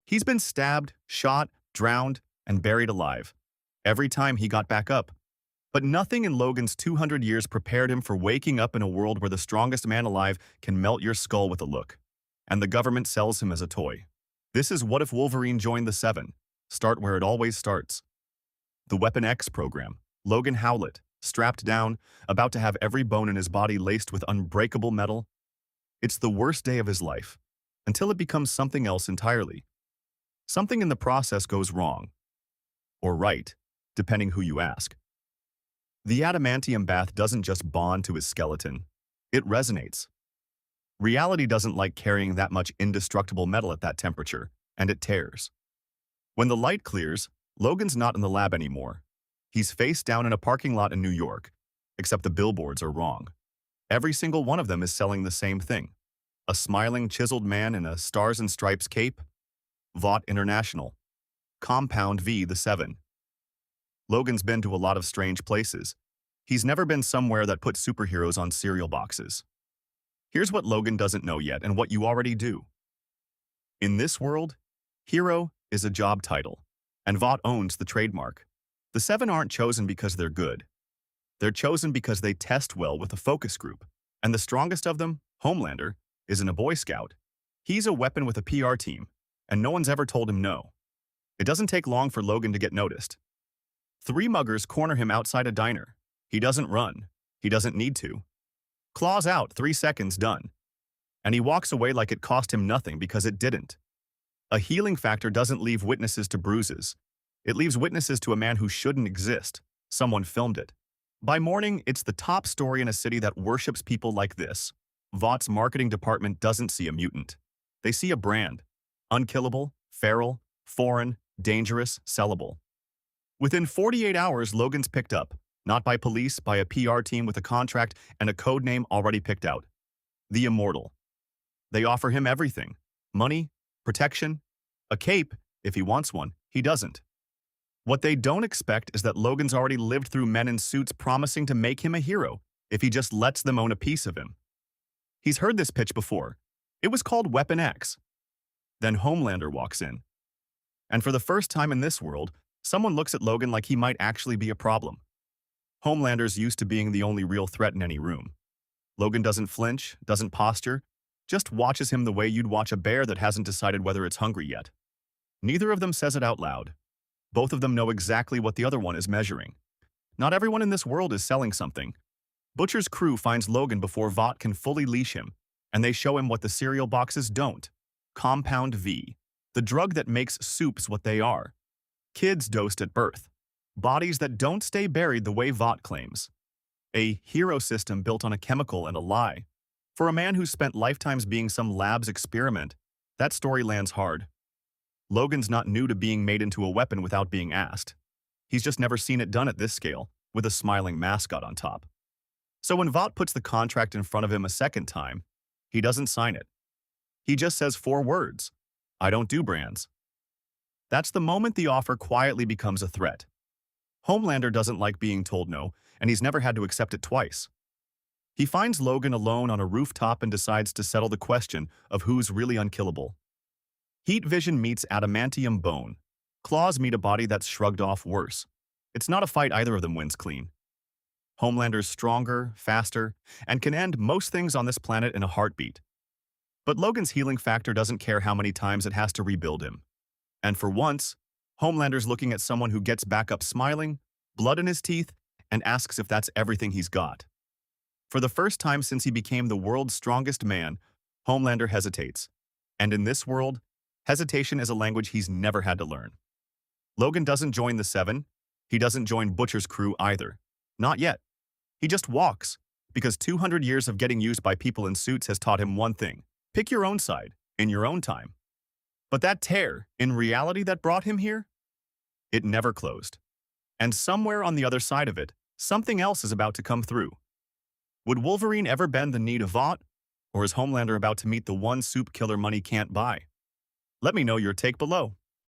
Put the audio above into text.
He's been stabbed, shot, drowned, and buried alive. Every time he got back up. But nothing in Logan's 200 years prepared him for waking up in a world where the strongest man alive can melt your skull with a look. And the government sells him as a toy. This is What If Wolverine Joined the Seven. Start where it always starts. The Weapon X program. Logan Howlett, strapped down, about to have every bone in his body laced with unbreakable metal. It's the worst day of his life, until it becomes something else entirely. Something in the process goes wrong. Or right, depending who you ask. The adamantium bath doesn't just bond to his skeleton. It resonates. Reality doesn't like carrying that much indestructible metal at that temperature, and it tears. When the light clears, Logan's not in the lab anymore. He's face down in a parking lot in New York, except the billboards are wrong. Every single one of them is selling the same thing. A smiling, chiseled man in a stars and stripes cape. Vought International. Compound V the 7. Logan's been to a lot of strange places. He's never been somewhere that puts superheroes on cereal boxes. Here's what Logan doesn't know yet and what you already do. In this world, hero is a job title, and Vought owns the trademark. The 7 aren't chosen because they're good. They're chosen because they test well with a focus group, and the strongest of them, Homelander, isn't a Boy Scout. He's a weapon with a PR team, and no one's ever told him no. It doesn't take long for Logan to get noticed. 3 muggers corner him outside a diner. He doesn't run. He doesn't need to. Claws out, 3 seconds, done. And he walks away like it cost him nothing because it didn't. A healing factor doesn't leave witnesses to bruises. It leaves witnesses to a man who shouldn't exist. Someone filmed it. By morning, it's the top story in a city that worships people like this. Vought's marketing department doesn't see a mutant. They see a brand. Unkillable, feral, foreign, dangerous, sellable. Within 48 hours, Logan's picked up. Not by police, by a PR team with a contract and a code name already picked out. The Immortal. They offer him everything. Money, protection, a cape, if he wants one. He doesn't. What they don't expect is that Logan's already lived through men in suits promising to make him a hero if he just lets them own a piece of him. He's heard this pitch before. It was called Weapon X. Then Homelander walks in. And for the first time in this world, someone looks at Logan like he might actually be a problem. Homelander's used to being the only real threat in any room. Logan doesn't flinch, doesn't posture, just watches him the way you'd watch a bear that hasn't decided whether it's hungry yet. Neither of them says it out loud. Both of them know exactly what the other one is measuring. Not everyone in this world is selling something. Butcher's crew finds Logan before Vought can fully leash him, and they show him what the cereal boxes don't. Compound V, the drug that makes soups what they are. Kids dosed at birth. Bodies that don't stay buried the way Vought claims. A hero system built on a chemical and a lie. For a man who's spent lifetimes being some lab's experiment, that story lands hard. Logan's not new to being made into a weapon without being asked. He's just never seen it done at this scale, with a smiling mascot on top. So when Vought puts the contract in front of him a second time, he doesn't sign it. He just says 4 words. I don't do brands. That's the moment the offer quietly becomes a threat. Homelander doesn't like being told no, and he's never had to accept it twice. He finds Logan alone on a rooftop and decides to settle the question of who's really unkillable. Heat vision meets adamantium bone. Claws meet a body that's shrugged off worse. It's not a fight either of them wins clean. Homelander's stronger, faster, and can end most things on this planet in a heartbeat. But Logan's healing factor doesn't care how many times it has to rebuild him. And for once, Homelander's looking at someone who gets back up smiling, blood in his teeth, and asks if that's everything he's got. For the first time since he became the world's strongest man, Homelander hesitates. And in this world, hesitation is a language he's never had to learn. Logan doesn't join the 7. He doesn't join Butcher's crew either. Not yet. He just walks, because 200 years of getting used by people in suits has taught him one thing. Pick your own side, in your own time. But that tear, in reality that brought him here, it never closed. And somewhere on the other side of it, something else is about to come through. Would Wolverine ever bend the knee to Vought? Or is Homelander about to meet the one soup killer money can't buy? Let me know your take below.